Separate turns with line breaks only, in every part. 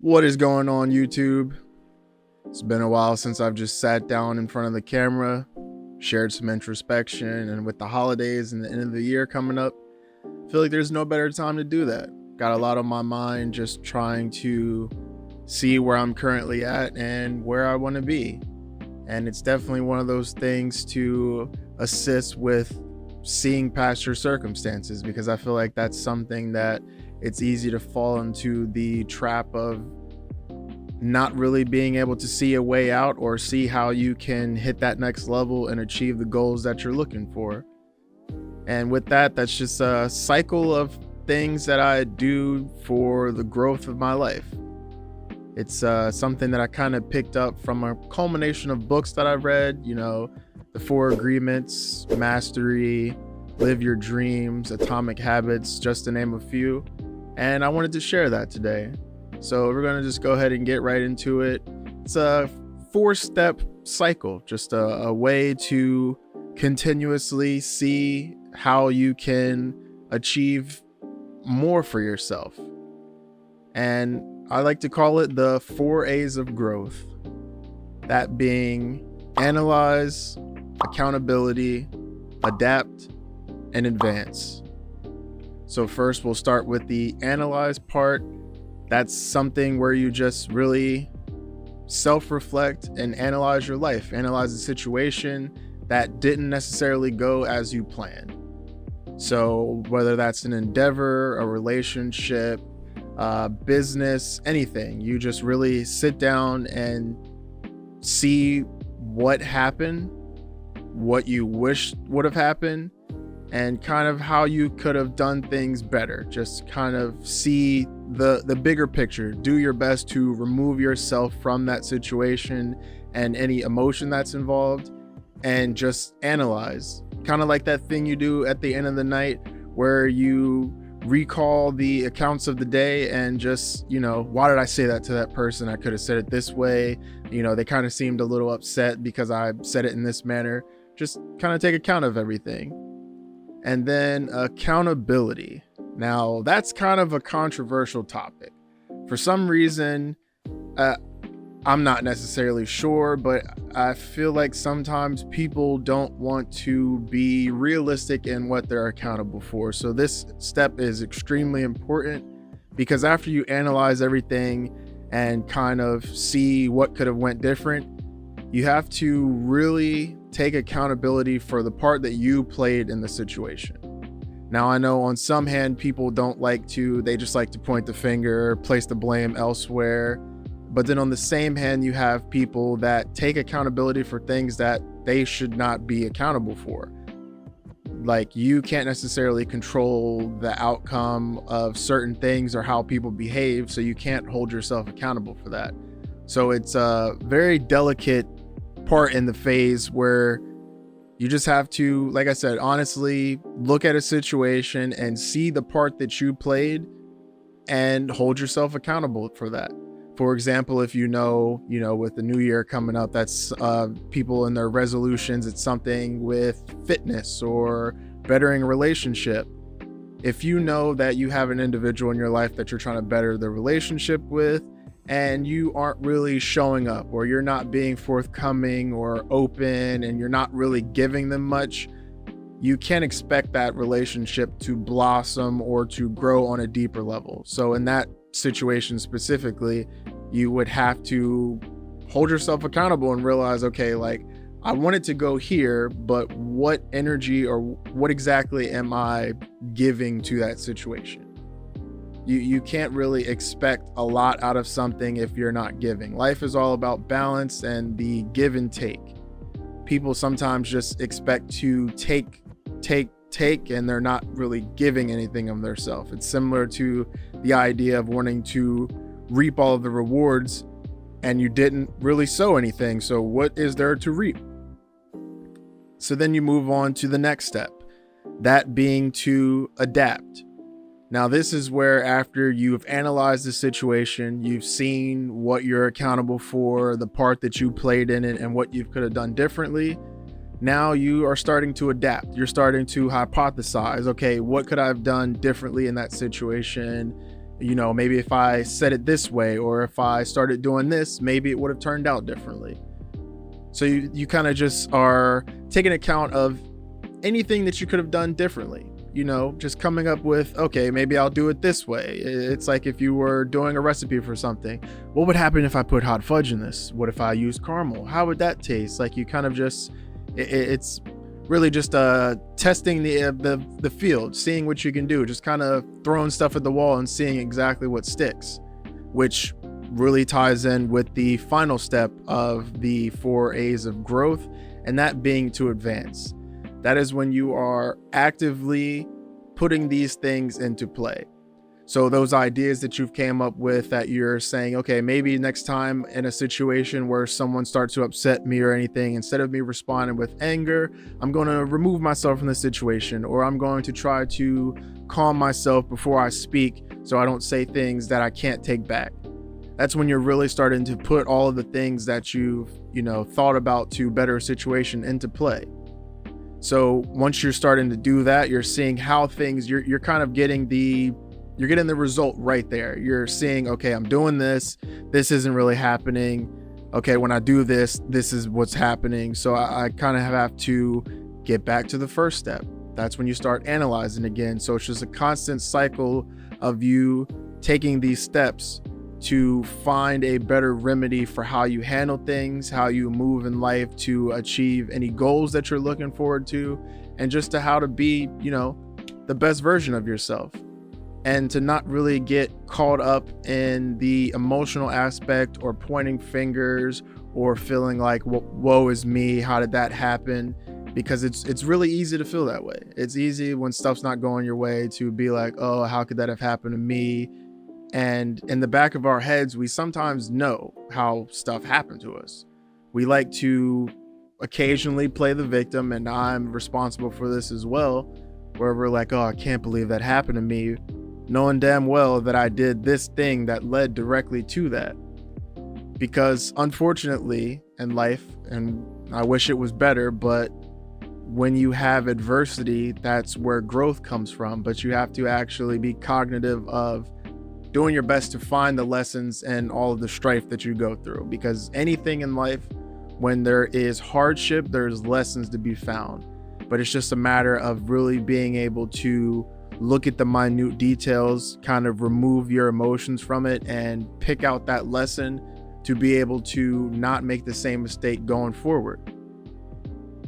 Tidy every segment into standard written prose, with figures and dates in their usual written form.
What is going on, YouTube? It's been a while since I've just sat down in front of the camera, shared some introspection, and with the holidays and the end of the year coming up, I feel like there's no better time to do that. Got a lot on my mind, just trying to see where I'm currently at and where I want to be. And it's definitely one of those things to assist with seeing past your circumstances, because I feel like that's something that it's easy to fall into the trap of not really being able to see a way out or see how you can hit that next level and achieve the goals that you're looking for. And with that, that's just a cycle of things that I do for the growth of my life. It's something that I kind of picked up from a culmination of books that I've read, The 4 Agreements, Mastery, Live Your Dreams, Atomic Habits, just to name a few. And I wanted to share that today. So we're going to just go ahead and get right into it. It's a 4-step cycle, just a way to continuously see how you can achieve more for yourself. And I like to call it the 4 A's of growth. That being analyze, accountability, adapt, and advance. So first we'll start with the analyze part. That's something where you just really self-reflect and analyze your life, analyze the situation that didn't necessarily go as you planned. So whether that's an endeavor, a relationship, business, anything, you just really sit down and see what happened, what you wish would have happened, and kind of how you could have done things better. Just kind of see the bigger picture. Do your best to remove yourself from that situation and any emotion that's involved, and just analyze. Kind of like that thing you do at the end of the night where you recall the accounts of the day and just, why did I say that to that person? I could have said it this way. They kind of seemed a little upset because I said it in this manner. Just kind of take account of everything. And then accountability. Now, that's kind of a controversial topic. For some reason, I'm not necessarily sure, but I feel like sometimes people don't want to be realistic in what they're accountable for. So this step is extremely important, because after you analyze everything and kind of see what could have went different, you have to really take accountability for the part that you played in the situation. Now, I know on some hand, people they just like to point the finger, place the blame elsewhere. But then on the same hand, you have people that take accountability for things that they should not be accountable for. Like, you can't necessarily control the outcome of certain things or how people behave, so you can't hold yourself accountable for that. So it's a very delicate part in the phase where you just have to, like I said, honestly look at a situation and see the part that you played and hold yourself accountable for that. For example, if with the new year coming up, that's people in their resolutions, it's something with fitness or bettering a relationship. If you know that you have an individual in your life that you're trying to better the relationship with, and you aren't really showing up, or you're not being forthcoming or open, and you're not really giving them much, you can't expect that relationship to blossom or to grow on a deeper level. So in that situation specifically, you would have to hold yourself accountable and realize, okay, I want it to go here, but what energy or what exactly am I giving to that situation? You can't really expect a lot out of something if you're not giving. Life is all about balance and the give and take. People sometimes just expect to take, and they're not really giving anything of themselves. It's similar to the idea of wanting to reap all of the rewards and you didn't really sow anything. So what is there to reap? So then you move on to the next step, that being to adapt. Now, this is where after you've analyzed the situation, you've seen what you're accountable for, the part that you played in it, and what you could have done differently. Now you are starting to adapt. You're starting to hypothesize, okay, what could I have done differently in that situation? Maybe if I said it this way, or if I started doing this, maybe it would have turned out differently. So you kind of just are taking account of anything that you could have done differently, just coming up with, okay, maybe I'll do it this way. It's like if you were doing a recipe for something, what would happen if I put hot fudge in this? What if I use caramel? How would that taste? Like, you kind of just, it's really just testing the field, seeing what you can do, just kind of throwing stuff at the wall and seeing exactly what sticks, which really ties in with the final step of the 4 A's of growth, and that being to advance. That is when you are actively putting these things into play. So those ideas that you've came up with, that you're saying, okay, maybe next time in a situation where someone starts to upset me or anything, instead of me responding with anger, I'm going to remove myself from the situation, or I'm going to try to calm myself before I speak so I don't say things that I can't take back. That's when you're really starting to put all of the things that you've, thought about to better a situation into play. So once you're starting to do that, you're seeing how things, you're kind of getting the result right there. You're seeing, okay, I'm doing this isn't really happening. Okay, when I do this is what's happening. So I kind of have to get back to the first step. That's when you start analyzing again. So it's just a constant cycle of you taking these steps to find a better remedy for how you handle things, how you move in life to achieve any goals that you're looking forward to, and just to how to be, the best version of yourself. And to not really get caught up in the emotional aspect, or pointing fingers, or feeling like, woe is me, how did that happen? Because it's really easy to feel that way. It's easy when stuff's not going your way to be like, oh, how could that have happened to me? And in the back of our heads, we sometimes know how stuff happened to us. We like to occasionally play the victim, and I'm responsible for this as well, where we're like, oh, I can't believe that happened to me, knowing damn well that I did this thing that led directly to that. Because unfortunately in life, and I wish it was better, but when you have adversity, that's where growth comes from. But you have to actually be cognitive of doing your best to find the lessons and all of the strife that you go through, because anything in life, when there is hardship, there's lessons to be found. But it's just a matter of really being able to look at the minute details, kind of remove your emotions from it, and pick out that lesson to be able to not make the same mistake going forward.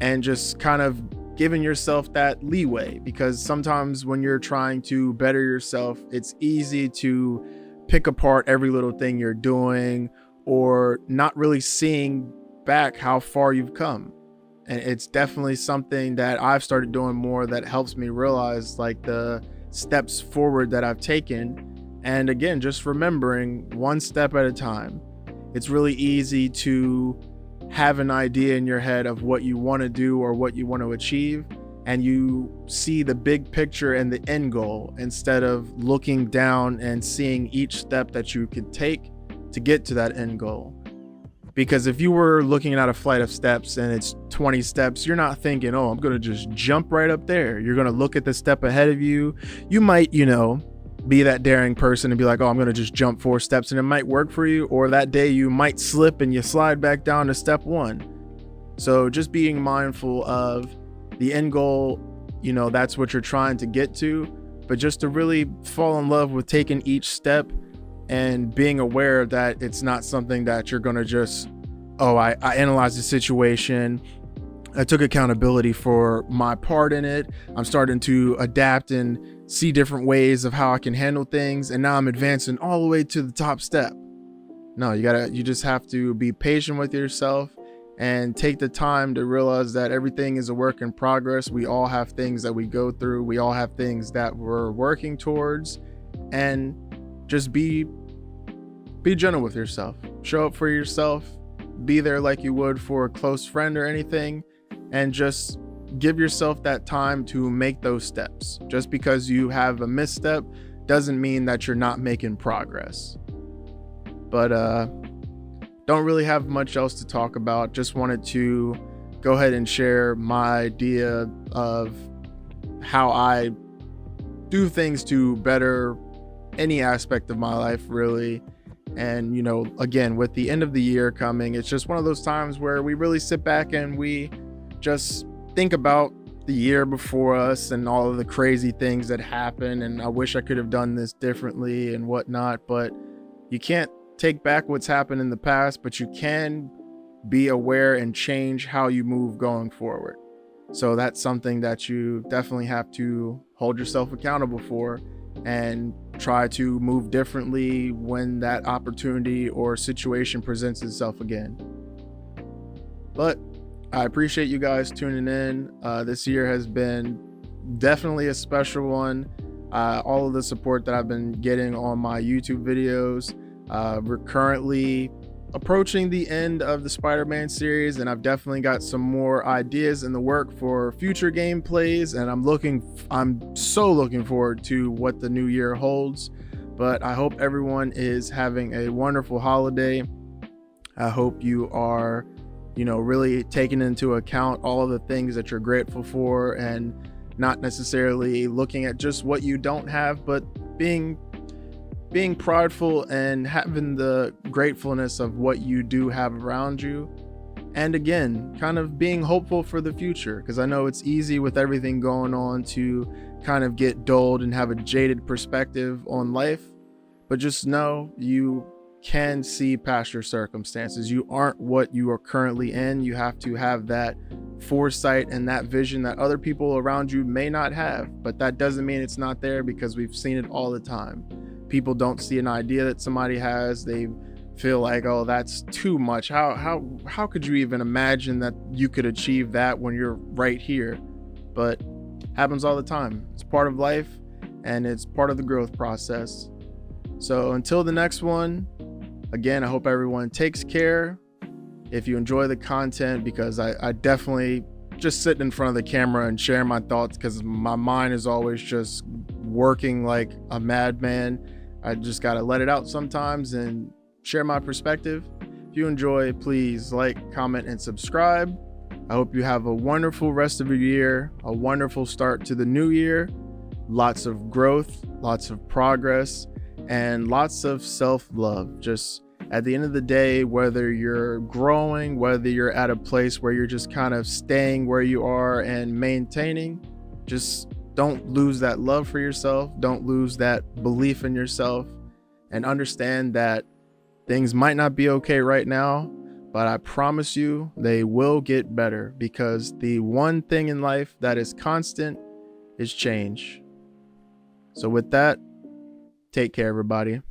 And just kind of giving yourself that leeway, because sometimes when you're trying to better yourself, it's easy to pick apart every little thing you're doing, or not really seeing back how far you've come. And it's definitely something that I've started doing more, that helps me realize like the steps forward that I've taken. And again, just remembering one step at a time. It's really easy to have an idea in your head of what you want to do or what you want to achieve, and you see the big picture and the end goal, instead of looking down and seeing each step that you could take to get to that end goal. Because if you were looking at a flight of steps and it's 20 steps, you're not thinking, oh, I'm going to just jump right up there. You're going to look at the step ahead of you. You might, be that daring person and be like, oh, I'm going to just jump 4 steps, and it might work for you. Or that day you might slip and you slide back down to step 1. So just being mindful of the end goal, that's what you're trying to get to, but just to really fall in love with taking each step and being aware that it's not something that you're going to just, I analyzed the situation, I took accountability for my part in it, I'm starting to adapt and see different ways of how I can handle things, and now I'm advancing all the way to the top step. No, you just have to be patient with yourself and take the time to realize that everything is a work in progress. We all have things that we go through. We all have things that we're working towards, and just be gentle with yourself. Show up for yourself, be there like you would for a close friend or anything, and just give yourself that time to make those steps. Just because you have a misstep doesn't mean that you're not making progress. But don't really have much else to talk about. Just wanted to go ahead and share my idea of how I do things to better any aspect of my life, really. And, you know, again, with the end of the year coming, it's just one of those times where we really sit back and we just think about the year before us and all of the crazy things that happen. And I wish I could have done this differently and whatnot, but you can't take back what's happened in the past, but you can be aware and change how you move going forward. So that's something that you definitely have to hold yourself accountable for and try to move differently when that opportunity or situation presents itself again. But I appreciate you guys tuning in. This year has been definitely a special one. All of the support that I've been getting on my YouTube videos. We're currently approaching the end of the Spider-Man series, and I've definitely got some more ideas in the work for future gameplays, and I'm so looking forward to what the new year holds. But I hope everyone is having a wonderful holiday. I hope you are, you know, really taking into account all of the things that you're grateful for and not necessarily looking at just what you don't have, but being prideful and having the gratefulness of what you do have around you. And again, kind of being hopeful for the future, because I know it's easy with everything going on to kind of get dulled and have a jaded perspective on life. But just know you can see past your circumstances. You aren't what you are currently in. You have to have that foresight and that vision that other people around you may not have, but that doesn't mean it's not there, because we've seen it all the time. People don't see an idea that somebody has. They feel like, oh, that's too much. How could you even imagine that you could achieve that when you're right here? But happens all the time. It's part of life and it's part of the growth process. So until the next one, again, I hope everyone takes care. If you enjoy the content, because I definitely just sitting in front of the camera and sharing my thoughts, because my mind is always just working like a madman. I just gotta let it out sometimes and share my perspective. If you enjoy, please like, comment, and subscribe. I hope you have a wonderful rest of your year, a wonderful start to the new year, lots of growth, lots of progress, and lots of self-love. Just at the end of the day, whether you're growing, whether you're at a place where you're just kind of staying where you are and maintaining, just don't lose that love for yourself. Don't lose that belief in yourself, and understand that things might not be okay right now, but I promise you they will get better, because the one thing in life that is constant is change. So with that, take care, everybody.